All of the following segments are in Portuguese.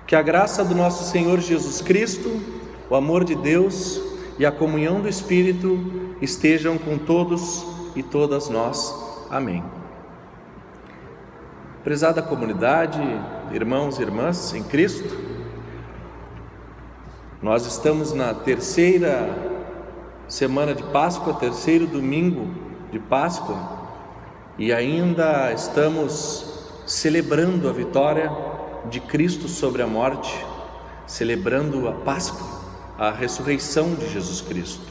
Que a graça do nosso Senhor Jesus Cristo, o amor de Deus e a comunhão do Espírito estejam com todos e todas nós. Amém. Prezada comunidade, irmãos e irmãs em Cristo, nós estamos na terceira semana de Páscoa, terceiro domingo de Páscoa, e ainda estamos celebrando a vitória de Cristo sobre a morte, celebrando a Páscoa, a ressurreição de Jesus Cristo.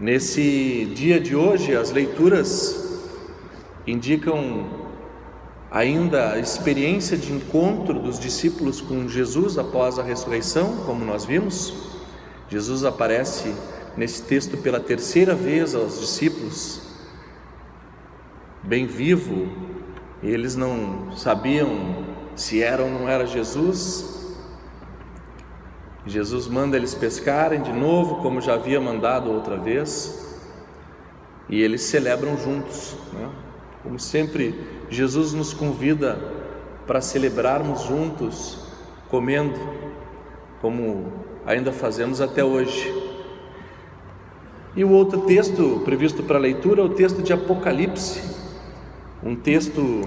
Nesse dia de hoje, as leituras indicam ainda a experiência de encontro dos discípulos com Jesus após a ressurreição, como nós vimos. Jesus aparece nesse texto pela terceira vez aos discípulos, bem vivo. Eles não sabiam se era ou não era Jesus. Jesus manda eles pescarem de novo, como já havia mandado outra vez, e eles celebram juntos, né? Como sempre, Jesus nos convida para celebrarmos juntos, comendo, como ainda fazemos até hoje. E o outro texto previsto para a leitura é o texto de Apocalipse, um texto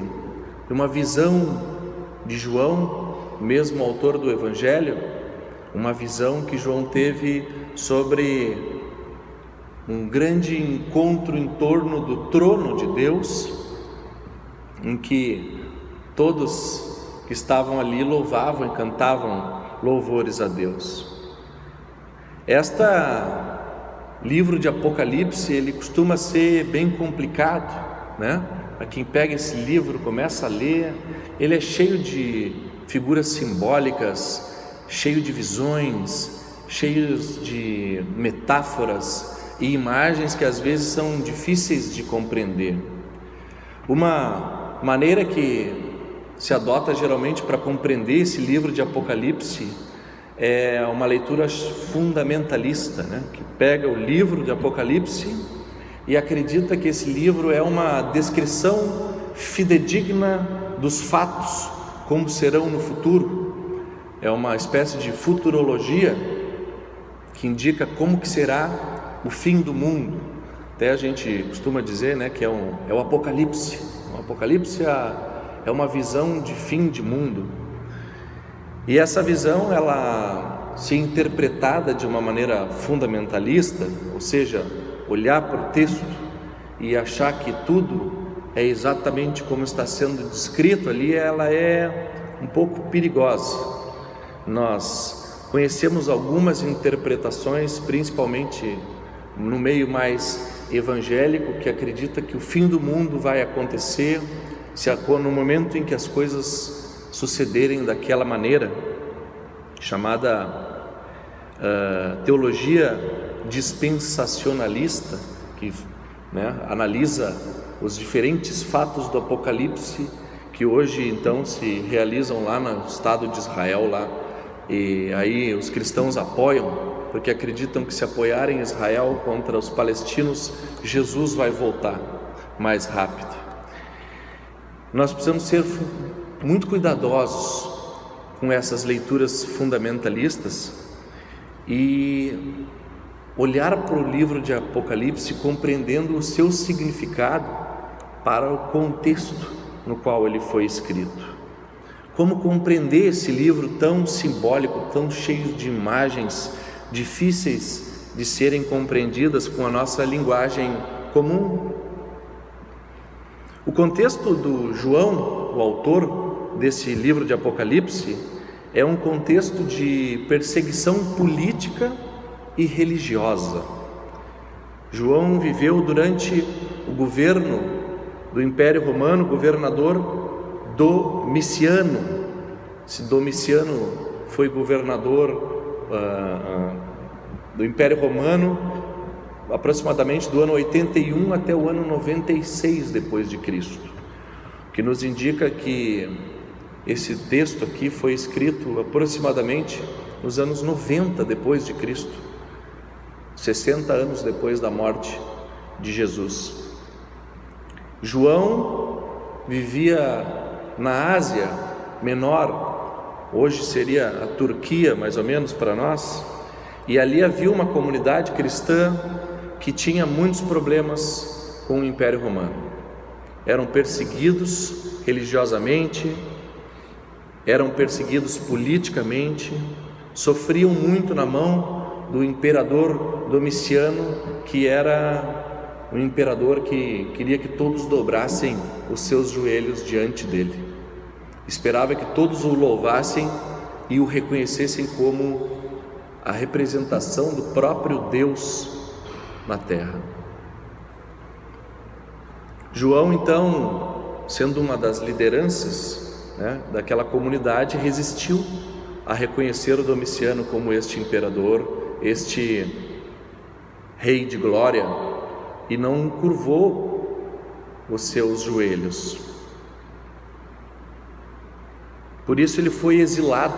de uma visão de João, mesmo autor do Evangelho, uma visão que João teve sobre um grande encontro em torno do trono de Deus, em que todos que estavam ali louvavam e cantavam louvores a Deus. Este livro de Apocalipse, ele costuma ser bem complicado, né? Para quem pega esse livro, começa a ler, ele é cheio de figuras simbólicas, cheio de visões, cheios de metáforas e imagens que às vezes são difíceis de compreender. Uma maneira que se adota geralmente para compreender esse livro de Apocalipse é uma leitura fundamentalista, né? Que pega o livro de Apocalipse e acredita que esse livro é uma descrição fidedigna dos fatos, como serão no futuro. É uma espécie de futurologia que indica como que será o fim do mundo. Até a gente costuma dizer, né, que é o Apocalipse. O Apocalipse é uma visão de fim de mundo. E essa visão, ela, se interpretada de uma maneira fundamentalista, ou seja, olhar para o texto e achar que tudo é exatamente como está sendo descrito ali, ela é um pouco perigosa. Nós conhecemos algumas interpretações, principalmente no meio mais evangélico, que acredita que o fim do mundo vai acontecer no momento em que as coisas sucederem daquela maneira, chamada teologia dispensacionalista, que, né, analisa os diferentes fatos do Apocalipse que hoje então se realizam lá no Estado de Israel lá, e aí os cristãos apoiam, porque acreditam que se apoiarem Israel contra os palestinos, Jesus vai voltar mais rápido. Nós precisamos ser muito cuidadosos com essas leituras fundamentalistas e olhar para o livro de Apocalipse compreendendo o seu significado para o contexto no qual ele foi escrito. Como compreender esse livro tão simbólico, tão cheio de imagens difíceis de serem compreendidas com a nossa linguagem comum? O contexto do João, o autor desse livro de Apocalipse, é um contexto de perseguição política e religiosa. João viveu durante o governo do Império Romano, governador Domiciano. Esse Domiciano foi governador do Império Romano aproximadamente do ano 81 até o ano 96 depois de Cristo, o que nos indica que esse texto aqui foi escrito aproximadamente nos anos 90 depois de Cristo, 60 anos depois da morte de Jesus. João vivia na Ásia Menor, hoje seria a Turquia, mais ou menos para nós, e ali havia uma comunidade cristã que tinha muitos problemas com o Império Romano. Eram perseguidos religiosamente, eram perseguidos politicamente, sofriam muito na mão do imperador Domiciano, que era um imperador que queria que todos dobrassem os seus joelhos diante dele. Esperava que todos o louvassem e o reconhecessem como a representação do próprio Deus na terra. João, então, sendo uma das lideranças, daquela comunidade, resistiu a reconhecer o Domiciano como este imperador, este rei de glória, e não curvou os seus joelhos. Por isso ele foi exilado,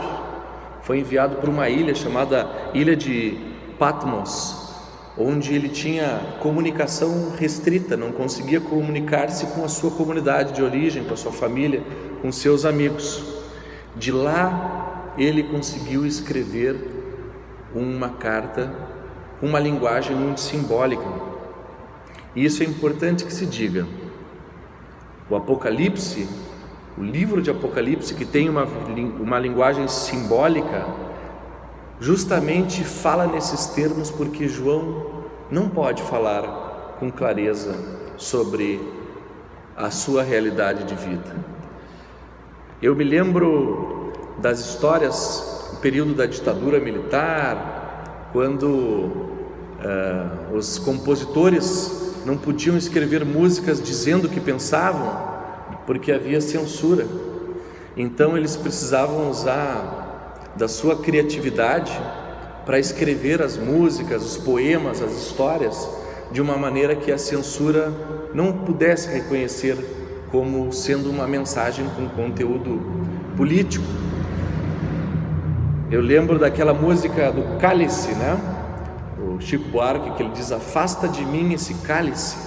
foi enviado para uma ilha chamada Ilha de Patmos, onde ele tinha comunicação restrita, não conseguia comunicar-se com a sua comunidade de origem, com a sua família, com seus amigos. De lá ele conseguiu escrever uma carta com uma linguagem muito simbólica. E isso é importante que se diga. O Apocalipse, o livro de Apocalipse, que tem uma linguagem simbólica, justamente fala nesses termos porque João não pode falar com clareza sobre a sua realidade de vida. Eu me lembro das histórias do período da ditadura militar, quando os compositores não podiam escrever músicas dizendo o que pensavam, porque havia censura. Então eles precisavam usar da sua criatividade para escrever as músicas, os poemas, as histórias, de uma maneira que a censura não pudesse reconhecer como sendo uma mensagem com conteúdo político. Eu lembro daquela música do Cálice, o Chico Buarque, que ele diz: afasta de mim esse cálice.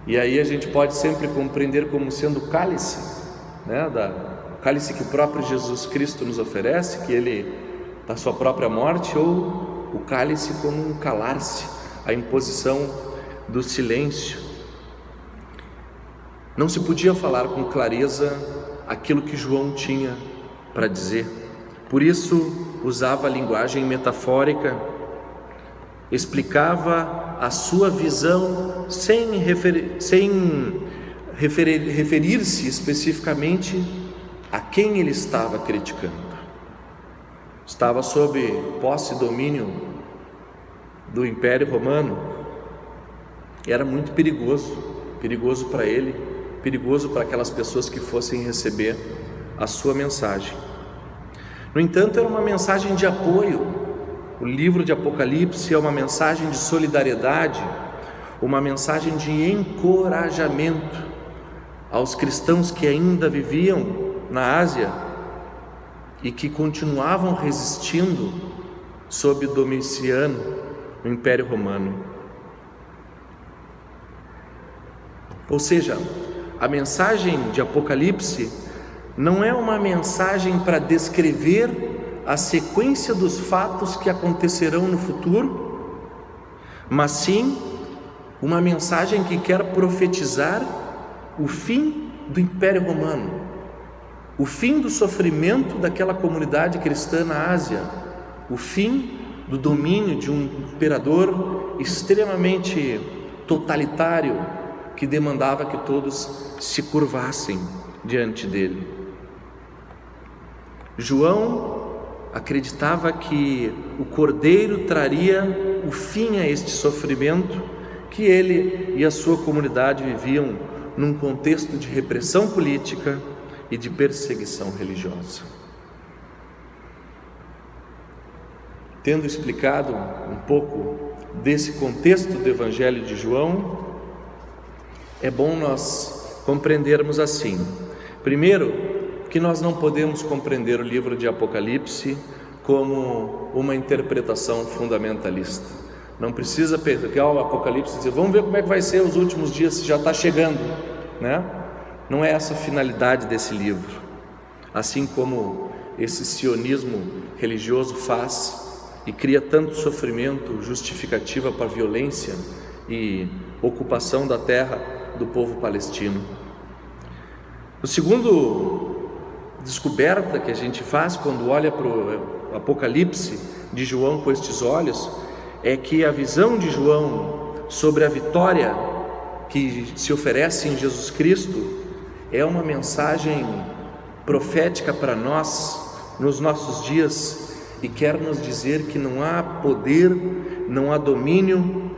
E aí a gente pode sempre compreender como sendo o cálice, o cálice que o próprio Jesus Cristo nos oferece, que ele, da sua própria morte, ou o cálice como um calar-se, a imposição do silêncio. Não se podia falar com clareza aquilo que João tinha para dizer, por isso usava a linguagem metafórica, explicava a sua visão sem referir-se especificamente a quem ele estava criticando. Estava sob posse e domínio do Império Romano, e era muito perigoso para ele, perigoso para aquelas pessoas que fossem receber a sua mensagem. No entanto, era uma mensagem de apoio. O livro de Apocalipse é uma mensagem de solidariedade, uma mensagem de encorajamento aos cristãos que ainda viviam na Ásia e que continuavam resistindo sob Domiciano, o Império Romano. Ou seja, a mensagem de Apocalipse não é uma mensagem para descrever a sequência dos fatos que acontecerão no futuro, mas sim uma mensagem que quer profetizar o fim do Império Romano, o fim do sofrimento daquela comunidade cristã na Ásia, o fim do domínio de um imperador extremamente totalitário que demandava que todos se curvassem diante dele. João acreditava que o Cordeiro traria o fim a este sofrimento que ele e a sua comunidade viviam num contexto de repressão política e de perseguição religiosa. Tendo explicado um pouco desse contexto do Evangelho de João, é bom nós compreendermos assim. Primeiro, que nós não podemos compreender o livro de Apocalipse como uma interpretação fundamentalista. Não precisa pegar o Apocalipse e dizer: vamos ver como é que vai ser os últimos dias, se já está chegando, Não é essa a finalidade desse livro. assim como esse sionismo religioso faz e cria tanto sofrimento, justificativa para a violência e ocupação da terra do povo palestino. O segundo descoberta que a gente faz quando olha para o Apocalipse de João com estes olhos é que a visão de João sobre a vitória que se oferece em Jesus Cristo é uma mensagem profética para nós nos nossos dias e quer nos dizer que não há poder, não há domínio,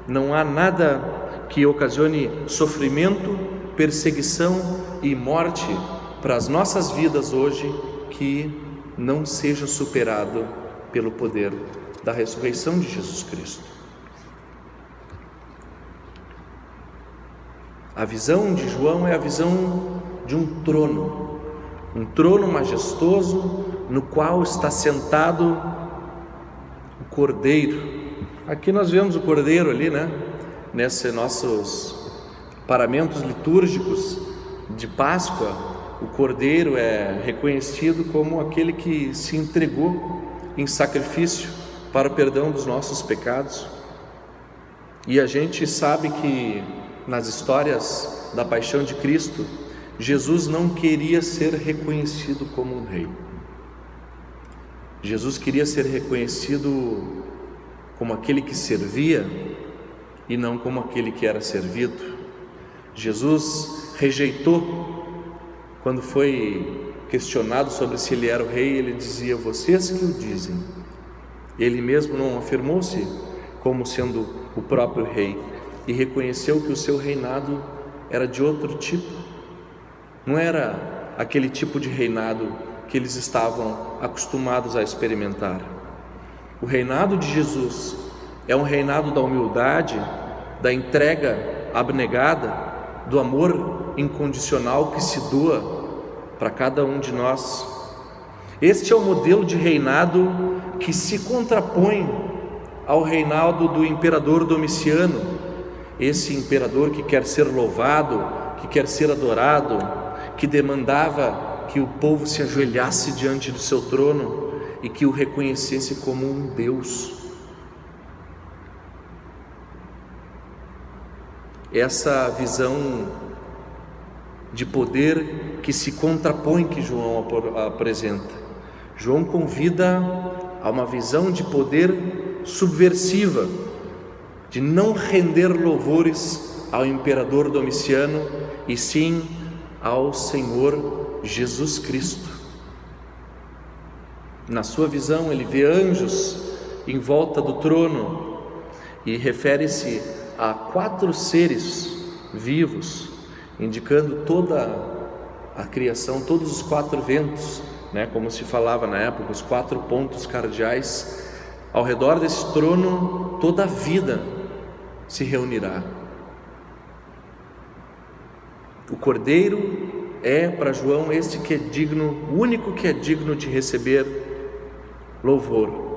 não há nada que ocasione sofrimento, perseguição e morte para as nossas vidas hoje que não seja superado pelo poder da ressurreição de Jesus Cristo. A visão de João é a visão de um trono majestoso no qual está sentado o Cordeiro. Aqui nós vemos o Cordeiro ali, né? Nesses nossos paramentos litúrgicos de Páscoa, o Cordeiro é reconhecido como aquele que se entregou em sacrifício para o perdão dos nossos pecados. E a gente sabe que nas histórias da paixão de Cristo, Jesus não queria ser reconhecido como um rei. Jesus queria ser reconhecido como aquele que servia e não como aquele que era servido. Jesus rejeitou, quando foi questionado sobre se ele era o rei, ele dizia: vocês que o dizem. Ele mesmo não afirmou-se como sendo o próprio rei e reconheceu que o seu reinado era de outro tipo. Não era aquele tipo de reinado que eles estavam acostumados a experimentar. O reinado de Jesus é um reinado da humildade, da entrega abnegada, do amor incondicional que se doa para cada um de nós. Este é o modelo de reinado que se contrapõe ao reinado do imperador Domiciano, esse imperador que quer ser louvado, que quer ser adorado, que demandava que o povo se ajoelhasse diante do seu trono e que o reconhecesse como um Deus. Essa visão de poder que se contrapõe que João apresenta. João convida a uma visão de poder subversiva, de não render louvores ao imperador Domiciano e sim ao Senhor Jesus Cristo. Na sua visão ele vê anjos em volta do trono e refere-se a 4 seres vivos, indicando toda a criação, todos os 4 ventos, né? Como se falava na época, os 4 pontos cardeais. Ao redor desse trono toda a vida se reunirá. O Cordeiro é para João este que é digno, o único que é digno de receber louvor.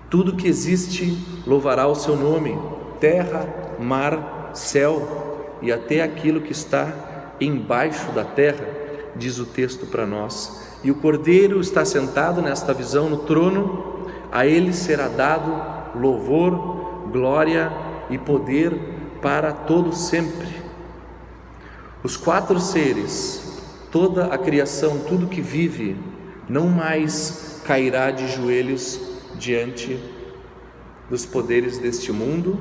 Tudo que existe louvará o seu nome, terra, mar, céu e até aquilo que está embaixo da terra, diz o texto para nós. E o Cordeiro está sentado nesta visão no trono, a ele será dado louvor, glória e poder para todo sempre. Os 4 seres, toda a criação, tudo que vive, não mais cairá de joelhos diante dos poderes deste mundo,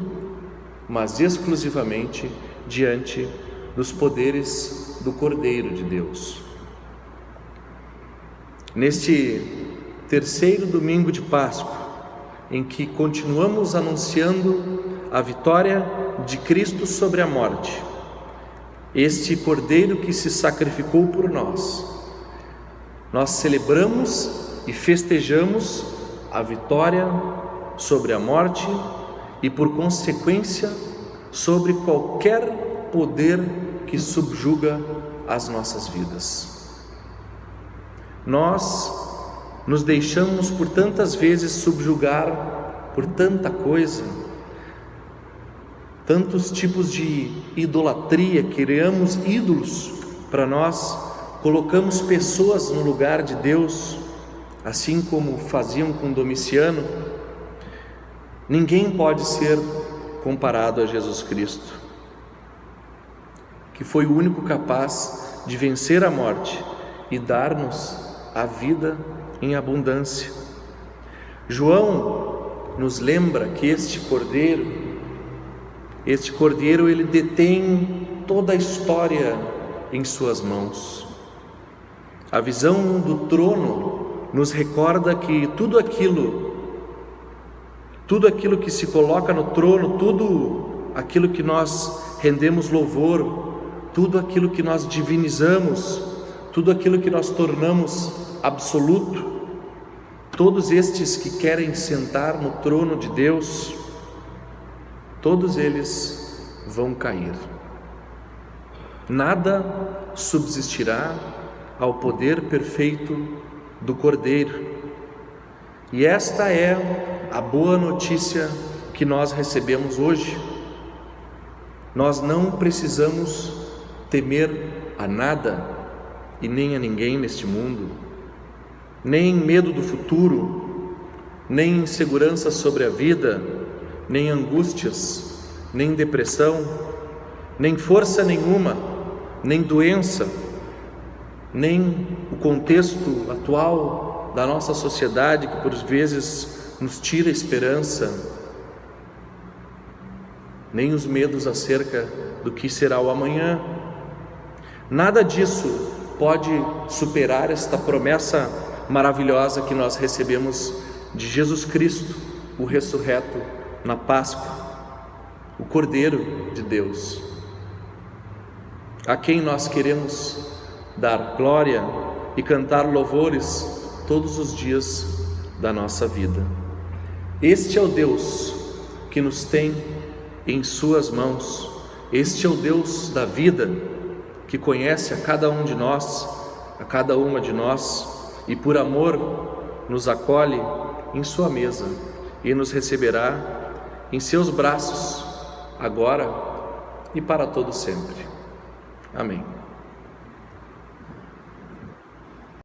mas exclusivamente diante dos poderes do Cordeiro de Deus. Neste terceiro domingo de Páscoa, em que continuamos anunciando a vitória de Cristo sobre a morte, este Cordeiro que se sacrificou por nós celebramos e festejamos a vitória sobre a morte e, por consequência, sobre qualquer poder que subjuga as nossas vidas. Nós nos deixamos por tantas vezes subjugar por tanta coisa, tantos tipos de idolatria, criamos ídolos para nós, colocamos pessoas no lugar de Deus, assim como faziam com Domiciano, ninguém pode ser comparado a Jesus Cristo, que foi o único capaz de vencer a morte e dar-nos a vida em abundância. João nos lembra que este Cordeiro, ele detém toda a história em suas mãos. A visão do trono nos recorda que tudo aquilo que se coloca no trono, tudo aquilo que nós rendemos louvor, tudo aquilo que nós divinizamos, tudo aquilo que nós tornamos absoluto, todos estes que querem sentar no trono de Deus, todos eles vão cair. Nada subsistirá ao poder perfeito do Cordeiro. E esta é a boa notícia que nós recebemos hoje. Nós não precisamos temer a nada e nem a ninguém neste mundo, nem medo do futuro, nem insegurança sobre a vida, nem angústias, nem depressão, nem força nenhuma, nem doença, nem o contexto atual da nossa sociedade que por vezes nos tira a esperança, nem os medos acerca do que será o amanhã. Nada disso pode superar esta promessa maravilhosa que nós recebemos de Jesus Cristo, o ressurreto na Páscoa, o Cordeiro de Deus, a quem nós queremos dar glória e cantar louvores todos os dias da nossa vida. Este é o Deus que nos tem em suas mãos. Este é o Deus da vida, que conhece a cada um de nós, a cada uma de nós, e por amor nos acolhe em sua mesa e nos receberá em seus braços, agora e para todo sempre. Amém.